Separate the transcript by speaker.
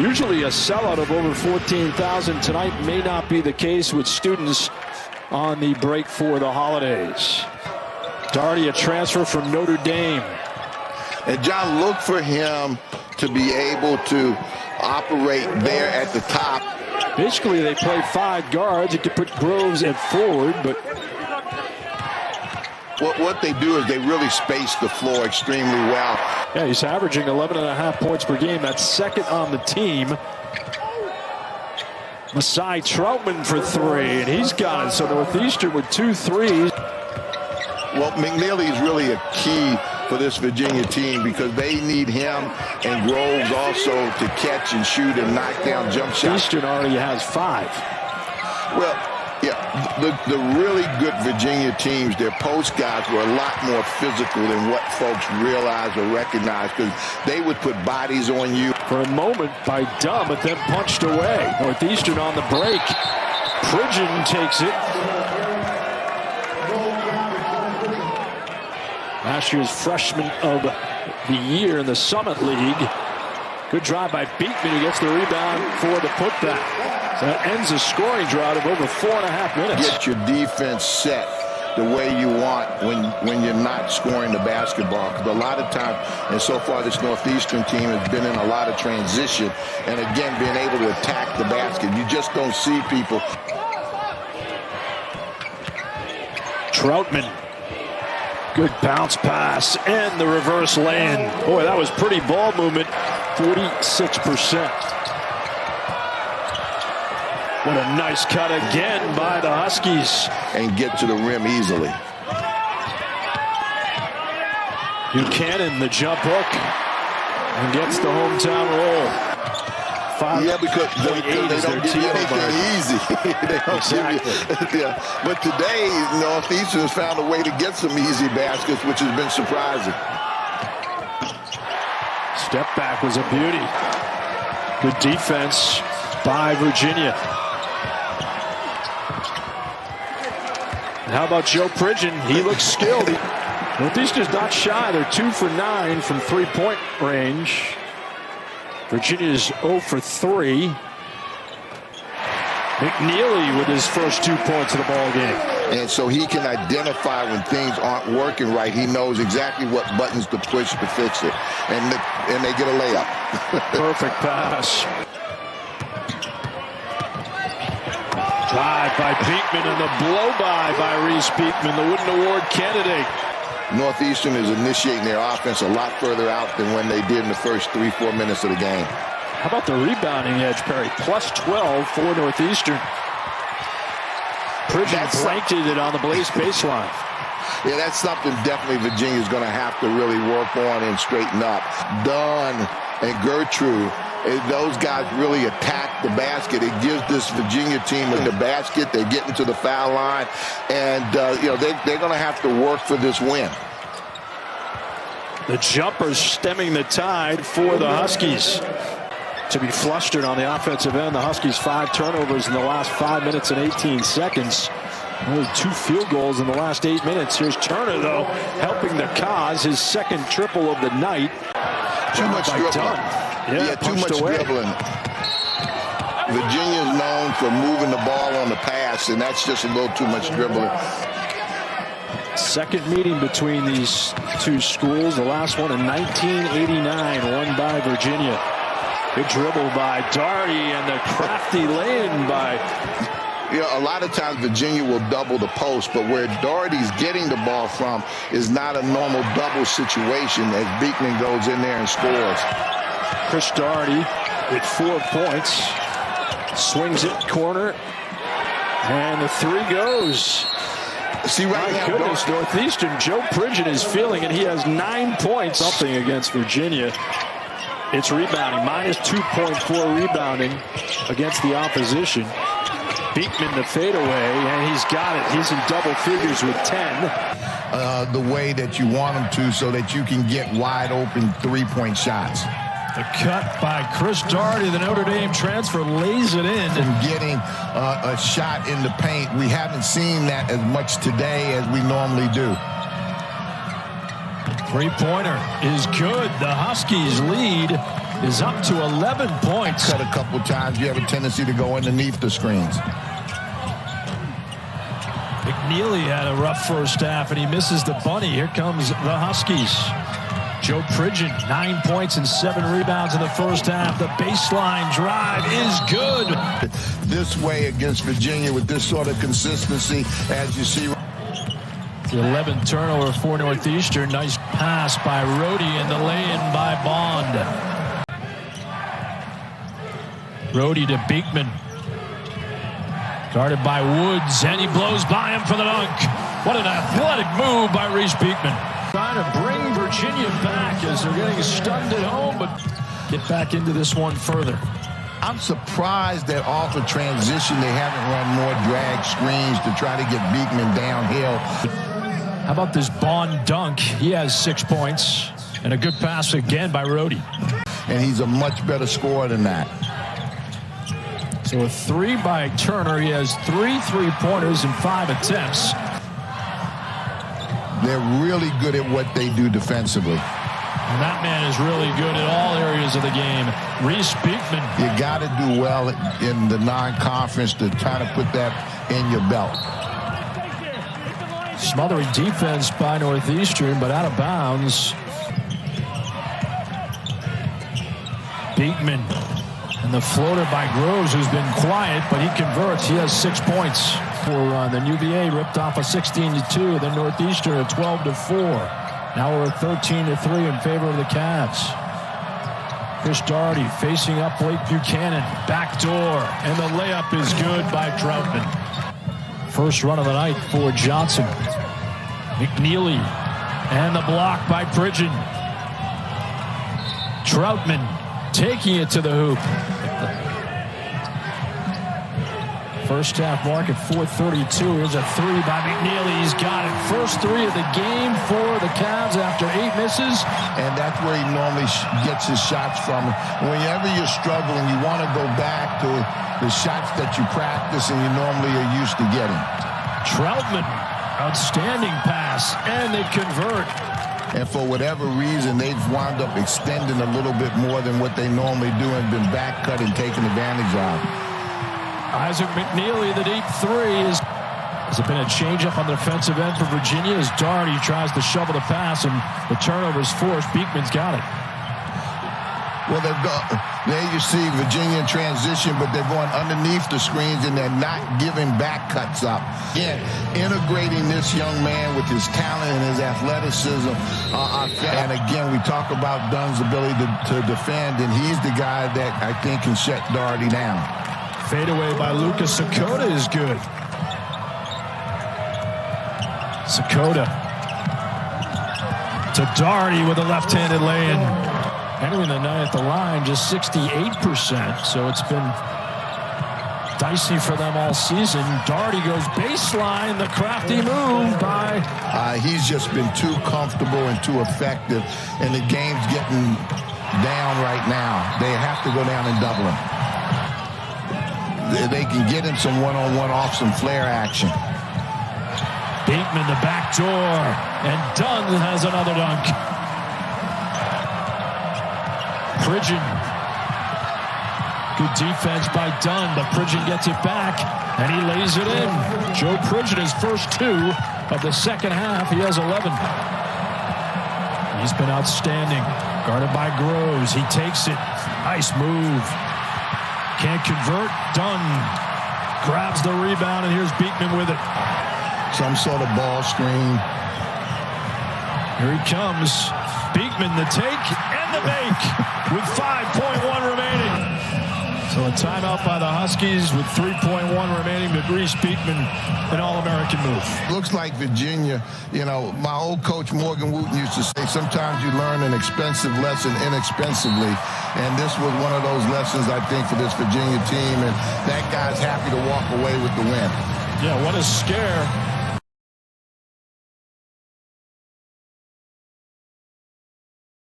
Speaker 1: Usually a sellout of over 14,000 tonight may not be the case with students on the break for the holidays. Doherty, a transfer from Notre Dame.
Speaker 2: And John, look for him to be able to operate there at the top.
Speaker 1: Basically, they play 5 guards. You could put Groves at forward, but
Speaker 2: what they do is they really space the floor extremely well.
Speaker 1: yeah, he's averaging 11.5 points per game. That's second on the team. Masai Troutman for 3, and he's got it. So Northeastern with 2 threes.
Speaker 2: Well, McKneely is really a key for this Virginia team because they need him and Groves also to catch and shoot and knock down jump shots.
Speaker 1: Eastern already has 5.
Speaker 2: Well, yeah, the really good Virginia teams, their post guys were a lot more physical than what folks realize or recognize because they would put bodies on you.
Speaker 1: For a moment by Dunn, but then punched away. Northeastern on the break. Pridgeon takes it. Last year's freshman of the year in the Summit League. Good drive by Beekman, who gets the rebound for the putback. So that ends a scoring drought of over 4.5 minutes.
Speaker 2: Get your defense set the way you want when you're not scoring the basketball. Because a lot of times, and so far this Northeastern team has been in a lot of transition. And again, being able to attack the basket. You just don't see people.
Speaker 1: Troutman. Good bounce pass and the reverse lay-in. Boy, that was pretty ball movement. 46%. What a nice cut again by the Huskies.
Speaker 2: And get to the rim easily.
Speaker 1: Buchanan, the jump hook, and gets the hometown roll.
Speaker 2: Yeah, because they don't give you anything easy. They don't give you, yeah. But today, Northeastern has found a way to get some easy baskets, which has been surprising.
Speaker 1: Step back was a beauty. Good defense by Virginia. And how about Joe Pridgeon? He looks skilled. Northeastern's not shy. They're 2 for 9 from 3-point range. Virginia's 0 for 3. McKneely with his first 2 points of the ball game.
Speaker 2: And so he can identify when things aren't working right. He knows exactly what buttons to push to fix it. And they get a layup.
Speaker 1: Perfect pass. Drive by Beekman and the blow-by Reece Beekman, the Wooden Award candidate.
Speaker 2: Northeastern is initiating their offense a lot further out than when they did in the first 3-4 minutes of the game.
Speaker 1: How about the rebounding edge, Perry? Plus 12 for Northeastern. Pridgeon blanketed it on the Blaze baseline.
Speaker 2: Yeah, that's something definitely Virginia's going to have to really work on and straighten up. Dunn and Gertrude, those guys really attack the basket. It gives this Virginia team with the basket. They get into the foul line, and they're going to have to work for this win.
Speaker 1: The jumper stemming the tide for the Huskies. To be flustered on the offensive end, the Huskies 5 turnovers in the last 5 minutes and 18 seconds. Only 2 field goals in the last 8 minutes. Here's Turner, though, helping the cause, his second triple of the night.
Speaker 2: Too much dribbling. Yeah, too much dribbling. Virginia's known for moving the ball on the pass, and that's just a little too much dribbling.
Speaker 1: Second meeting between these two schools. The last one in 1989, won by Virginia. Good dribble by Doherty and the crafty lay-in by...
Speaker 2: A lot of times Virginia will double the post, but where Doherty's getting the ball from is not a normal double situation as Beekman goes in there and scores.
Speaker 1: Chris Doherty with 4 points. Swings it corner. And the 3 goes.
Speaker 2: See, right now,
Speaker 1: goodness, Northeastern, Joe Pridgeon is feeling it. He has 9 points. Something against Virginia. It's rebounding. Minus 2.4 rebounding against the opposition. Beekman the fadeaway, and he's got it. He's in double figures with 10.
Speaker 2: The way that you want him to so that you can get wide open 3-point shots.
Speaker 1: The cut by Chris Doherty, the Notre Dame transfer, lays it in.
Speaker 2: And getting a shot in the paint. We haven't seen that as much today as we normally do.
Speaker 1: 3-pointer is good. The Huskies lead is up to 11 points.
Speaker 2: Cut a couple times, you have a tendency to go underneath the screens.
Speaker 1: McKneely had a rough first half, and he misses the bunny. Here comes the Huskies. Joe Pridgeon, 9 points and 7 rebounds in the first half. The baseline drive is good.
Speaker 2: This way against Virginia with this sort of consistency, as you see.
Speaker 1: The 11th turnover for Northeastern. Nice pass by Rhodey and the lay-in by Bond. Rhodey to Beekman. Guarded by Woods, and he blows by him for the dunk. What an athletic move by Reece Beekman. Trying to bring Virginia back as they're getting stunned at home, but get back into this one further.
Speaker 2: I'm surprised that off of transition they haven't run more drag screens to try to get Beekman downhill.
Speaker 1: How about this Bond dunk? He has 6 points and a good pass again by Rhodey.
Speaker 2: And he's a much better scorer than that.
Speaker 1: So a 3 by Turner. He has 3 3-pointers in 5 attempts.
Speaker 2: They're really good at what they do defensively.
Speaker 1: And that man is really good at all areas of the game. Reece Beekman.
Speaker 2: You got to do well in the non-conference to try to put that in your belt.
Speaker 1: Smothering defense by Northeastern, but out of bounds. Beekman. And the floater by Groves, who's been quiet, but he converts. He has 6 points. Then UVA ripped off a 16-2. Then Northeastern a 12-4. Now we're 13-3 in favor of the Cavs. Chris Doherty facing up Blake Buchanan. Backdoor. And the layup is good by Troutman. First run of the night for Johnson. McKneely. And the block by Pridgeon. Troutman taking it to the hoop. First half mark at 4:32. Here's a 3 by McKneely. He's got it. First 3 of the game for the Cavs after 8 misses.
Speaker 2: And that's where he normally gets his shots from. Whenever you're struggling, you want to go back to the shots that you practice and you normally are used to getting.
Speaker 1: Troutman, outstanding pass, and they convert.
Speaker 2: And for whatever reason, they've wound up extending a little bit more than what they normally do and been back cut and taken advantage of.
Speaker 1: Isaac McKneely, the deep 3 has it been a change-up on the defensive end for Virginia as Doherty tries to shovel the pass and the turnover's forced. Beekman's got it.
Speaker 2: Well, there you see Virginia in transition, but they're going underneath the screens and they're not giving back cuts up. Again, integrating this young man with his talent and his athleticism. And again, we talk about Dunn's ability to defend, and he's the guy that I think can shut Doherty down.
Speaker 1: Fadeaway by Lucas Sakota is good. Sakota to Doherty with a left-handed lay-in. Entering the night at the line, just 68%. So it's been dicey for them all season. Doherty goes baseline, the crafty move by...
Speaker 2: He's just been too comfortable and too effective, and the game's getting down right now. They have to go down and double him. They can get him some one-on-one off some flare action.
Speaker 1: Beekman, the back door, and Dunn has another dunk. Pridgeon. Good defense by Dunn, but Pridgeon gets it back, and he lays it in. Joe Pridgeon, his first 2 of the second half. He has 11. He's been outstanding. Guarded by Groves. He takes it. Nice move. Can't convert. Dunn grabs the rebound, and here's Beekman with it.
Speaker 2: Some sort of ball screen.
Speaker 1: Here he comes. Beekman, the take and the make with 5.1 remaining. So a timeout by the Huskies with 3.1 remaining. But Reece Beekman, an All-American move.
Speaker 2: Looks like Virginia, you know, my old coach Morgan Wooten used to say, sometimes you learn an expensive lesson inexpensively. And this was one of those lessons, I think, for this Virginia team. And that guy's happy to walk away with the win.
Speaker 1: Yeah, what a scare.